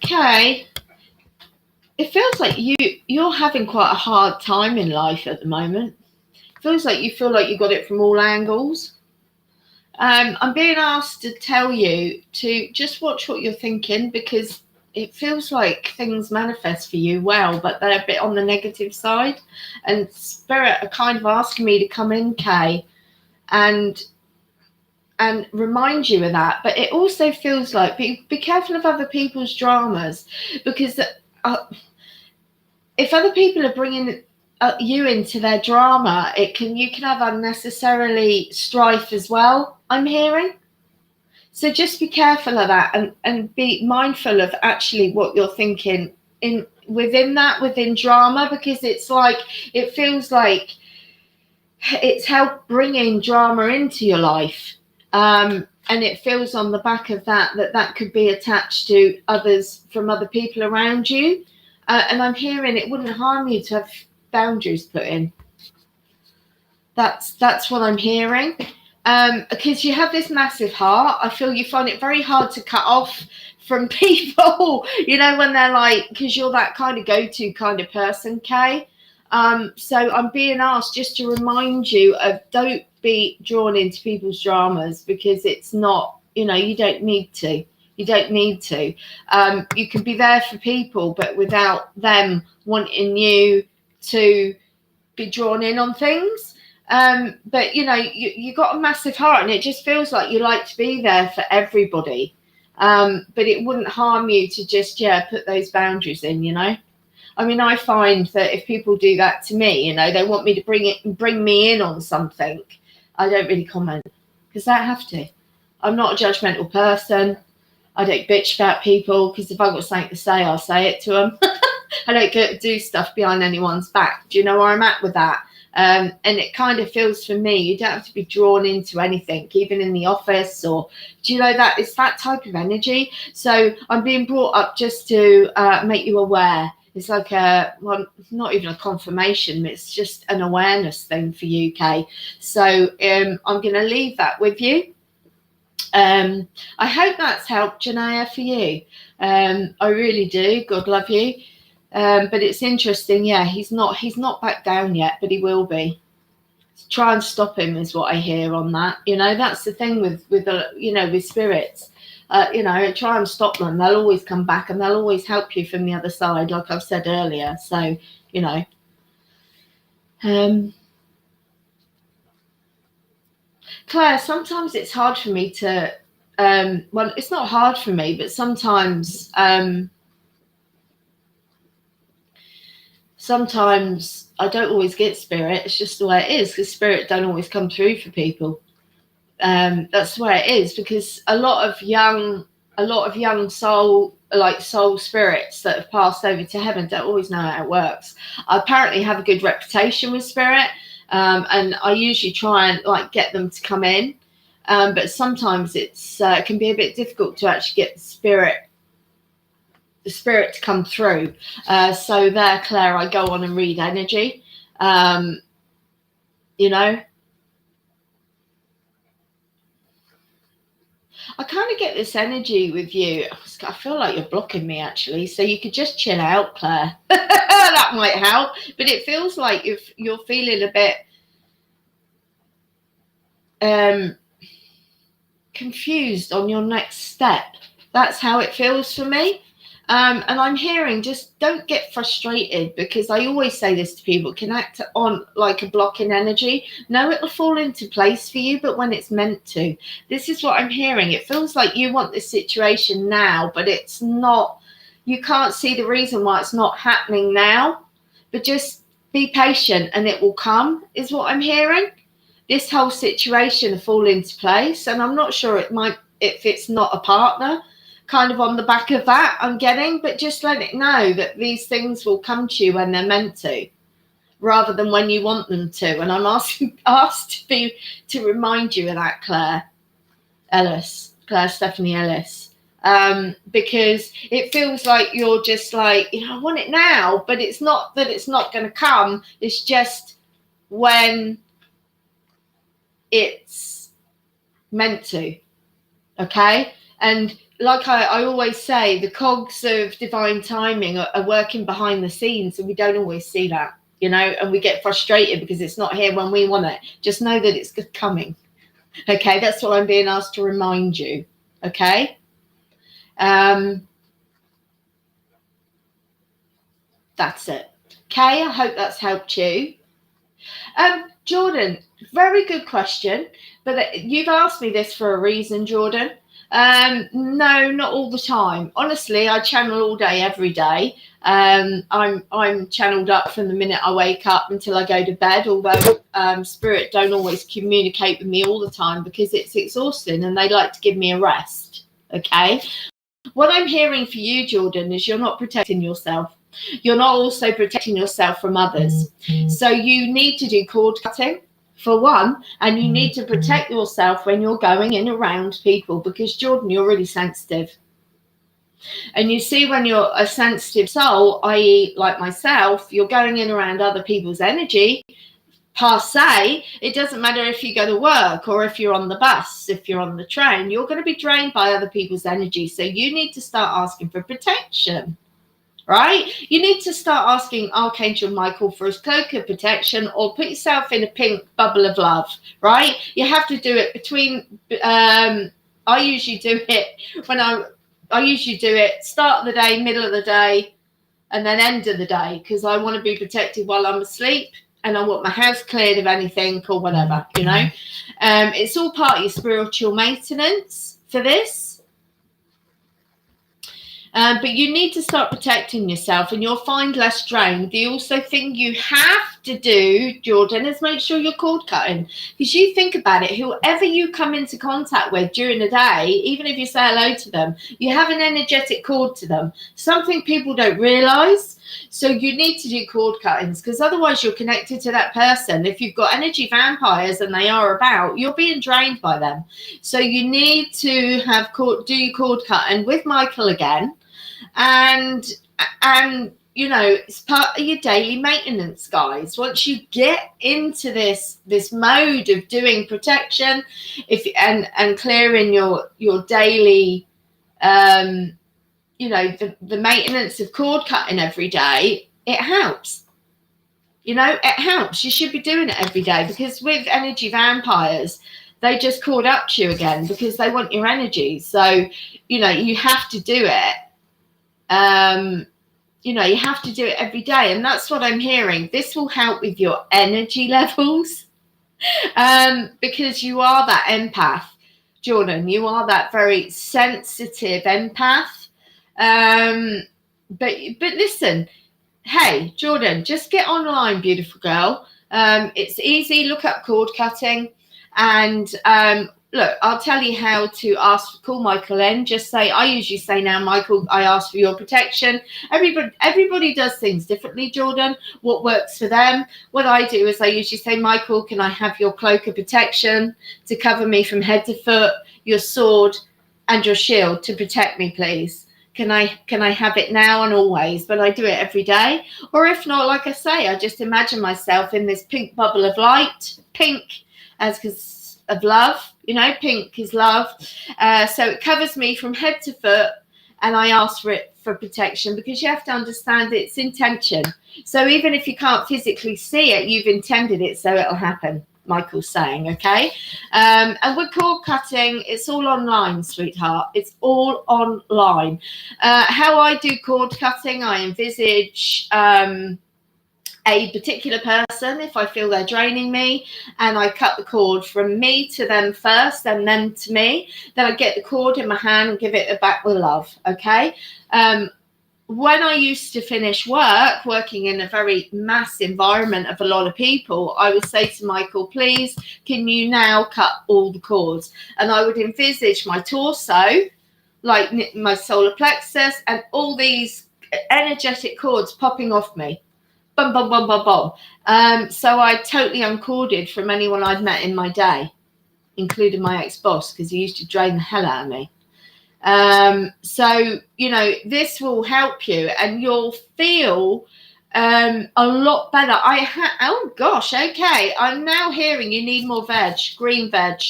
Speaker 1: Okay. It feels like you're having quite a hard time in life at the moment. It feels like you feel like you got it from all angles. I'm being asked to tell you to just watch what you're thinking, because it feels like things manifest for you well, but they're a bit on the negative side. And Spirit are kind of asking me to come in, Kay, and remind you of that. But it also feels like be careful of other people's dramas, because if other people are bringing you into their drama, you can have unnecessarily strife as well, I'm hearing. So just be careful of that, and be mindful of actually what you're thinking within drama, because it feels like it's helped bringing drama into your life. And it feels on the back of that could be attached to others from other people around you. And I'm hearing it wouldn't harm you to have boundaries put in. That's what I'm hearing. Because you have this massive heart. I feel you find it very hard to cut off from people, when they're like, because you're that kind of go-to kind of person, Kay. So I'm being asked just to remind you of, don't be drawn into people's dramas, because it's not, you don't need to. You don't need to. You can be there for people, but without them wanting you to be drawn in on things. But you got a massive heart, and it just feels like you like to be there for everybody. But it wouldn't harm you to just put those boundaries in. I mean, I find that if people do that to me, they want me to bring me in on something, I don't really comment, because I have to. I'm not a judgmental person. I don't bitch about people, because if I've got something to say, I'll say it to them. I don't do stuff behind anyone's back. Do you know where I'm at with that? And it kind of feels for me, you don't have to be drawn into anything, even in the office, or do you know that it's that type of energy. So I'm being brought up just to make you aware. It's like not even a confirmation, it's just an awareness thing for you, Kay. So I'm going to leave that with you. I hope that's helped, Janaya, for you. I really do. God love you. But it's interesting, he's not back down yet, but he will be. Try and stop him is what I hear on that. That's the thing with spirits. Try and stop them. They'll always come back, and they'll always help you from the other side, like I've said earlier. So, Claire, sometimes it's hard for me to, well, it's not hard for me, but sometimes I don't always get spirit. It's just the way it is, because spirit don't always come through for people. That's the way it is, because a lot of young soul spirits that have passed over to heaven don't always know how it works. I apparently have a good reputation with spirit, and I usually try and get them to come in, but sometimes it can be a bit difficult to actually get the spirit to come through. So there, Claire, I go on and read energy. I kind of get this energy with you. I feel like you're blocking me, actually. So you could just chill out, Claire. That might help. But it feels like you're feeling a bit confused on your next step. That's how it feels for me. And I'm hearing, just don't get frustrated, because I always say this to people, can act on like a block in energy. No, it'll fall into place for you, but when it's meant to. This is what I'm hearing. It feels like you want this situation now, but it's not. You can't see the reason why it's not happening now, but just be patient and it will come, is what I'm hearing. This whole situation will fall into place, and I'm not sure if it's not a partner, kind of on the back of that I'm getting, but just let it know that these things will come to you when they're meant to, rather than when you want them to. And I'm asked to remind you of that, Claire Stephanie Ellis, because it feels like you're just like, I want it now, but it's not that it's not going to come. It's just when it's meant to. Okay. And like I always say, the cogs of divine timing are working behind the scenes, and we don't always see that, you know, and we get frustrated because it's not here when we want it. Just know that it's coming. Okay, that's what I'm being asked to remind you. Okay. That's it. Okay, I hope that's helped you. Jordan, very good question, but you've asked me this for a reason, Jordan. No, not all the time. Honestly, I channel all day, every day. I'm channeled up from the minute I wake up until I go to bed, although spirit don't always communicate with me all the time because it's exhausting and they like to give me a rest. Okay. What I'm hearing for you, Jordan, is you're not protecting yourself. You're not also protecting yourself from others. So you need to do cord cutting for one, and you need to protect yourself when you're going in around people, because Jordan, you're really sensitive. And you see, when you're a sensitive soul, i.e. like myself, you're going in around other people's energy. Per se, it doesn't matter if you go to work or if you're on the bus, if you're on the train, you're going to be drained by other people's energy. So you need to start asking for protection, right? You need to start asking Archangel Michael for his cloak of protection, or put yourself in a pink bubble of love, right? You have to do it between, I usually do it when I usually do it start of the day, middle of the day, and then end of the day, because I want to be protected while I'm asleep. And I want my house cleared of anything or whatever, you know. It's all part of your spiritual maintenance for this. But you need to start protecting yourself, and you'll find less drained. The also thing you have to do, Jordan, is make sure you're cord cutting. Because you think about it, whoever you come into contact with during the day, even if you say hello to them, you have an energetic cord to them. Something people don't realise. So you need to do cord cuttings, because otherwise you're connected to that person. If you've got energy vampires and they are about, you're being drained by them. So you need to have do cord cutting with Michael again, and you know, it's part of your daily maintenance, guys. Once you get into this mode of doing protection, and clearing your daily you know, the maintenance of cord cutting every day, it helps. You know, it helps. You should be doing it every day, because with energy vampires, they just cord up to you again because they want your energy. So, you know, you have to do it. You know, you have to do it every day. And that's what I'm hearing. This will help with your energy levels, because you are that empath, Jordan. You are that very sensitive empath. But listen, hey, Jordan, just get online, beautiful girl. It's easy. Look up cord cutting, and look, I'll tell you how to call Michael in. Just say, I usually say now, Michael, I ask for your protection. Everybody does things differently, Jordan. What works for them? What I do is I usually say, Michael, can I have your cloak of protection to cover me from head to foot, your sword and your shield to protect me, please? Can I have it now and always? But I do it every day. Or if not, like I say, I just imagine myself in this pink bubble of light. Pink as because of love, you know, pink is love. So it covers me from head to foot, and I ask for it for protection, because you have to understand it's intention. So even if you can't physically see it, you've intended it, so it'll happen. Michael's saying, okay. And with cord cutting, it's all online, sweetheart. It's all online. How I do cord cutting, I envisage a particular person, if I feel they're draining me, and I cut the cord from me to them first, then them to me. Then I get the cord in my hand and give it back with love, okay. When I used to finish working in a very mass environment of a lot of people, I would say to Michael, please, can you now cut all the cords? And I would envisage my torso, like my solar plexus, and all these energetic cords popping off me. Bum, bum, bum, bum, bum. So I totally uncorded from anyone I'd met in my day, including my ex-boss, because he used to drain the hell out of me. So, you know, this will help you, and you'll feel a lot better. Oh gosh, okay. I'm now hearing you need more veg, green veg.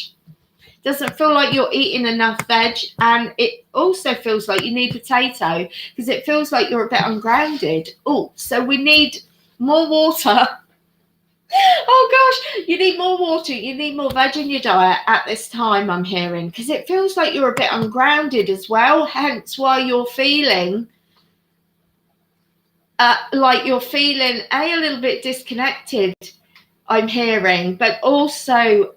Speaker 1: Doesn't feel like you're eating enough veg, and it also feels like you need potato because it feels like you're a bit ungrounded. Oh, so we need more water. Oh gosh, you need more water. You need more veg in your diet at this time, I'm hearing, because it feels like you're a bit ungrounded as well. Hence why you're feeling like you're feeling a little bit disconnected, I'm hearing, but also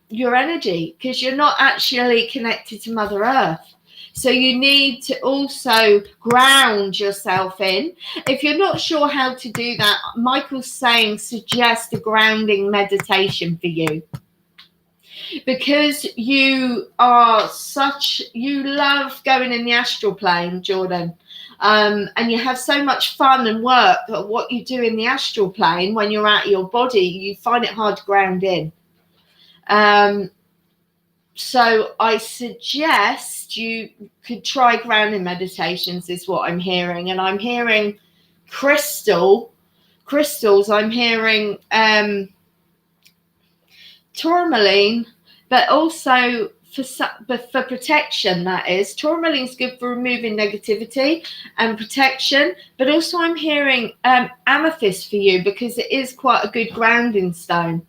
Speaker 1: your energy, because you're not actually connected to Mother Earth. So you need to also ground yourself in. If you're not sure how to do that, Michael's saying suggest a grounding meditation for you. Because you love going in the astral plane, Jordan. And you have so much fun and work at what you do in the astral plane when you're out of your body, you find it hard to ground in. So I suggest you could try grounding meditations is what I'm hearing. And I'm hearing crystals. I'm hearing tourmaline, but also for protection, that is. Tourmaline's good for removing negativity and protection, but also I'm hearing amethyst for you because it is quite a good grounding stone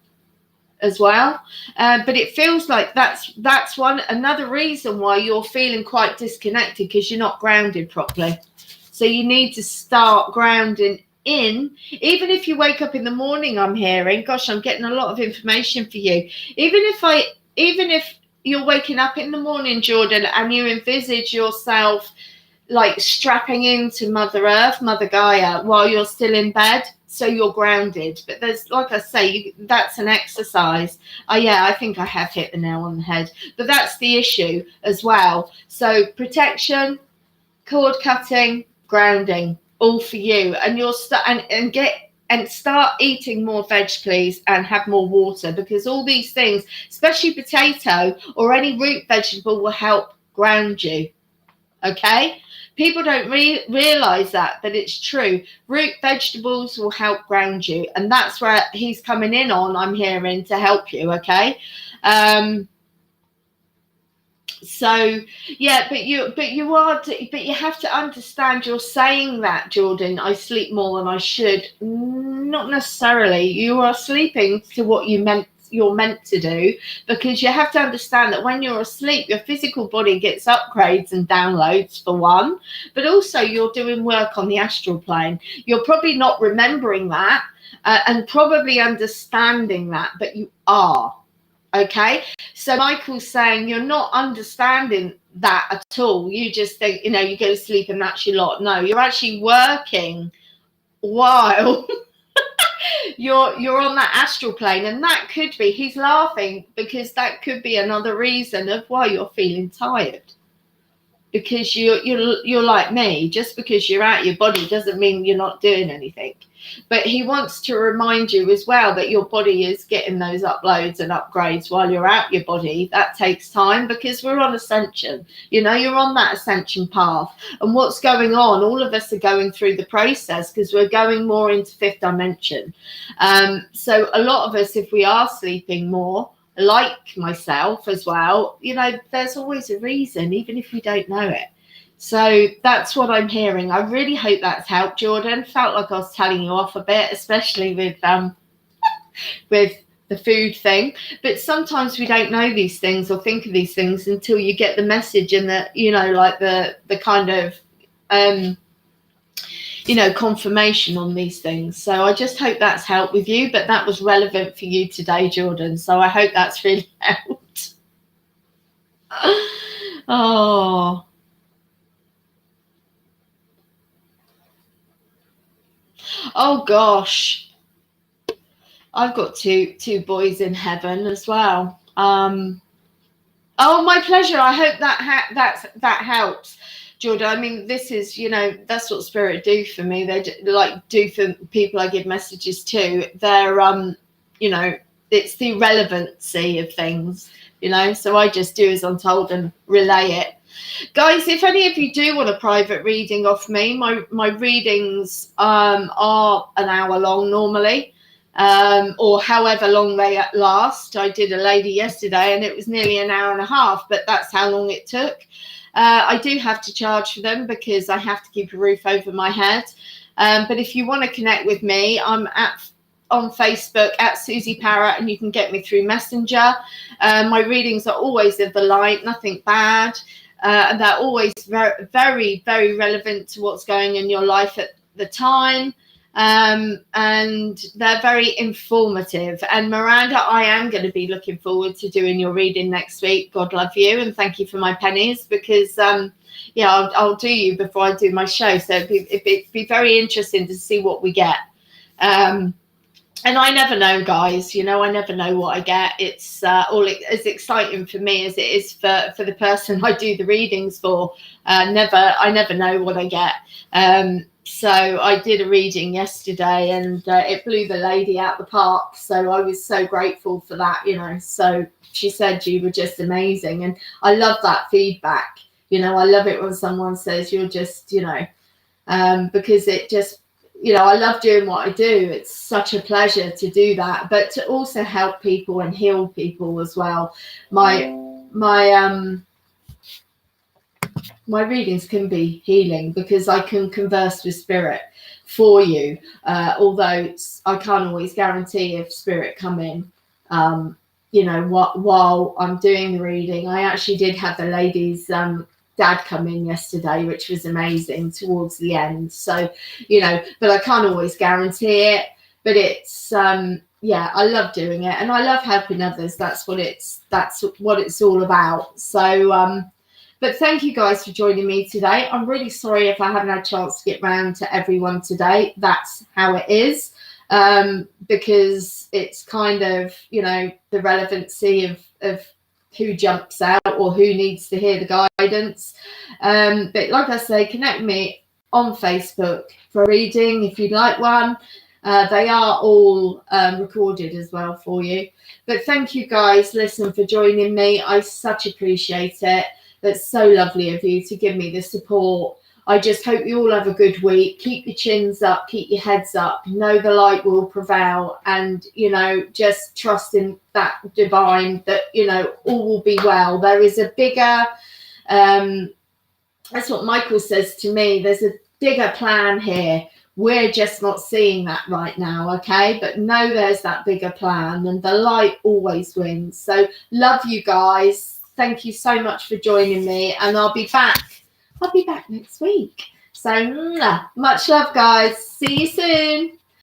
Speaker 1: as well. But it feels like that's another reason why you're feeling quite disconnected, because you're not grounded properly. So you need to start grounding in. Even if you wake up in the morning, I'm hearing, gosh, I'm getting a lot of information for you. Even if you're waking up in the morning, Jordan, and you envisage yourself like strapping into Mother Earth, Mother Gaia, while you're still in bed, so you're grounded. But there's, like I say, that's an exercise. Yeah, I think I have hit the nail on the head. But that's the issue as well. So protection, cord cutting, grounding, all for you. And you'll start eating more veg, please, and have more water, because all these things, especially potato or any root vegetable, will help ground you. Okay? People don't realize that it's true. Root vegetables will help ground you, and that's where he's coming in on, I'm hearing, to help you. Okay? So yeah, but you have to understand, you're saying that, Jordan, I sleep more than I should. Not necessarily. You are sleeping to what you're meant to do, because you have to understand that when you're asleep, your physical body gets upgrades and downloads, for one, but also you're doing work on the astral plane. You're probably not remembering that and probably understanding that, but you are. Okay, so Michael's saying you're not understanding that at all. You just think, you go to sleep and that's your lot. No, you're actually working while you're on that astral plane, and that could be, he's laughing because that could be another reason of why you're feeling tired. Because you're like me, just because you're out of your body doesn't mean you're not doing anything. But he wants to remind you as well that your body is getting those uploads and upgrades while you're out your body. That takes time, because we're on ascension. You're on that ascension path. And what's going on, all of us are going through the process, because we're going more into fifth dimension. So a lot of us, if we are sleeping more, like myself as well, there's always a reason, even if we don't know it. So that's what I'm hearing. I really hope that's helped, Jordan. Felt like I was telling you off a bit, especially with the food thing. But sometimes we don't know these things or think of these things until you get the message and like the kind of confirmation on these things. So I just hope that's helped with you. But that was relevant for you today, Jordan. So I hope that's really helped. Oh gosh, I've got two boys in heaven as well. Oh, my pleasure. I hope that helps, Jordan. I mean, this is, that's what spirit do for me. They do for people I give messages to. They're it's the relevancy of things, so I just do as I'm told and relay it. Guys, if any of you do want a private reading off me, my readings are an hour long normally. or however long they last. I did a lady yesterday and it was nearly an hour and a half, but that's how long it took. I do have to charge for them because I have to keep a roof over my head. But if you want to connect with me, I'm on Facebook at Suzi Parrett, and you can get me through Messenger. My readings are always of the light, nothing bad. And they're always very, very, very relevant to what's going in your life at the time. And they're very informative. And Miranda, I am going to be looking forward to doing your reading next week. God love you, and thank you for my pennies, because yeah, I'll do you before I do my show. So it'd be very interesting to see what we get. And I never know, guys, you know, I never know what I get. It's as exciting for me as it is for the person I do the readings for. I never know what I get. So I did a reading yesterday, and it blew the lady out the park. So I was so grateful for that, you know. So she said you were just amazing. And I love that feedback. You know, I love it when someone says you're just, you know, because it just, you know, I love doing what I do. It's such a pleasure to do that, but to also help people and heal people as well. My readings can be healing because I can converse with spirit for you, although I can't always guarantee if spirit come in. You know, while I'm doing the reading, I actually did have the ladies' dad come in yesterday, which was amazing towards the end. So, you know, but I can't always guarantee it. But it's yeah, I love doing it, and I love helping others. That's what it's all about. So but thank you guys for joining me today. I'm really sorry if I haven't had a chance to get round to everyone today. That's how it is, because it's kind of, you know, the relevancy of who jumps out or who needs to hear the guidance. But like I say, connect me on Facebook for a reading if you'd like one. They are all recorded as well for you. But thank you guys, listen, for joining me. I such appreciate it. That's so lovely of you to give me the support. I just hope you all have a good week. Keep your chins up, keep your heads up. Know the light will prevail, and, you know, just trust in that divine, that, you know, all will be well. There is a bigger, that's what Michael says to me. There's a bigger plan here. We're just not seeing that right now, okay? But know there's that bigger plan, and the light always wins. So love you guys. Thank you so much for joining me, and I'll be back next week. So much love, guys. See you soon.